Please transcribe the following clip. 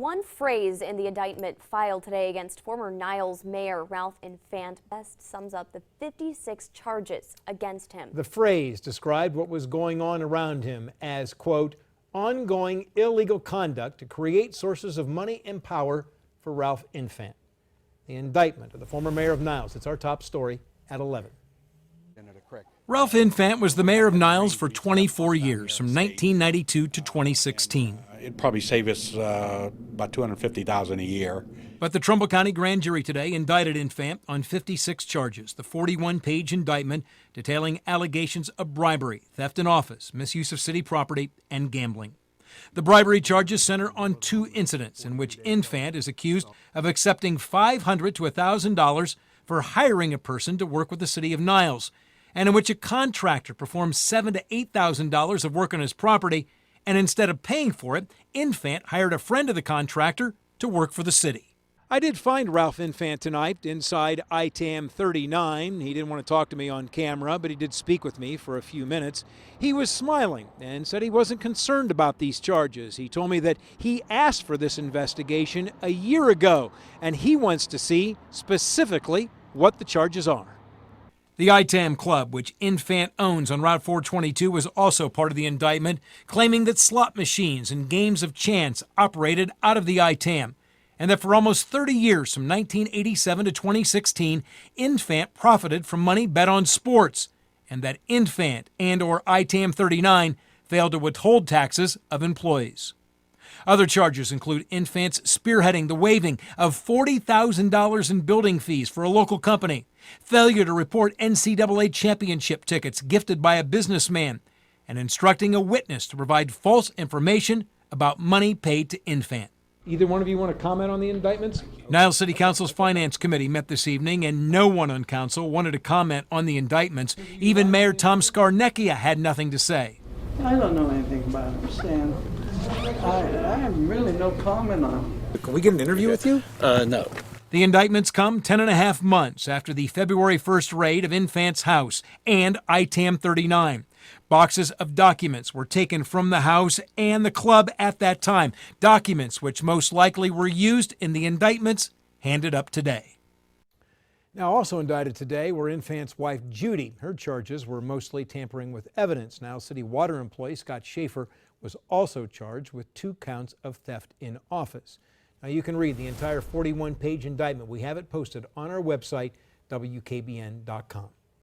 one phrase in the indictment filed today against former Niles Mayor Ralph Infante best sums up the 56 charges against him. The phrase described what was going on around him as, quote, ongoing illegal conduct to create sources of money and power for Ralph Infante. The indictment of the former mayor of Niles. It's our top story at 11. Ralph Infante was the mayor of Niles for 24 years, from 1992 to 2016. It'd probably save us about $250,000 a year. But the Trumbull County grand jury today indicted Infante on 56 charges, the 41-page indictment detailing allegations of bribery, theft in office, misuse of city property, and gambling. The bribery charges center on two incidents in which Infante is accused of accepting $500 to $1,000 for hiring a person to work with the city of Niles, and in which a contractor performed $7,000 to $8,000 of work on his property, and instead of paying for it, Infante hired a friend of the contractor to work for the city. I did find Ralph Infante tonight inside ITAM 39. He didn't want to talk to me on camera, but he did speak with me for a few minutes. He was smiling and said he wasn't concerned about these charges. He told me that he asked for this investigation a year ago, and he wants to see specifically what the charges are. The ITAM Club, which Infante owns on Route 422, was also part of the indictment, claiming that slot machines and games of chance operated out of the ITAM, and that for almost 30 years, from 1987 to 2016, Infante profited from money bet on sports, and that Infante and/or ITAM 39 failed to withhold taxes of employees. Other charges include Infante's spearheading the waiving of $40,000 in building fees for a local company, failure to report NCAA championship tickets gifted by a businessman, and instructing a witness to provide false information about money paid to Infante. Either one of you want to comment on the indictments? Niles City Council's Finance Committee met this evening, and no one on council wanted to comment on the indictments. Even Mayor Tom Scarnecchia had nothing to say. I don't know anything about him, Stan. I have really no comment on it. Can we get an interview with you? No. The indictments come 10.5 months after the February 1st raid of Infante's house and ITAM 39. Boxes of documents were taken from the house and the club at that time, documents which most likely were used in the indictments handed up today. Now, also indicted today were Infante's wife, Judy. Her charges were mostly tampering with evidence. Now, city water employee Scott Schaefer was also charged with 2 counts of theft in office. Now, you can read the entire 41-page indictment. We have it posted on our website, WKBN.com.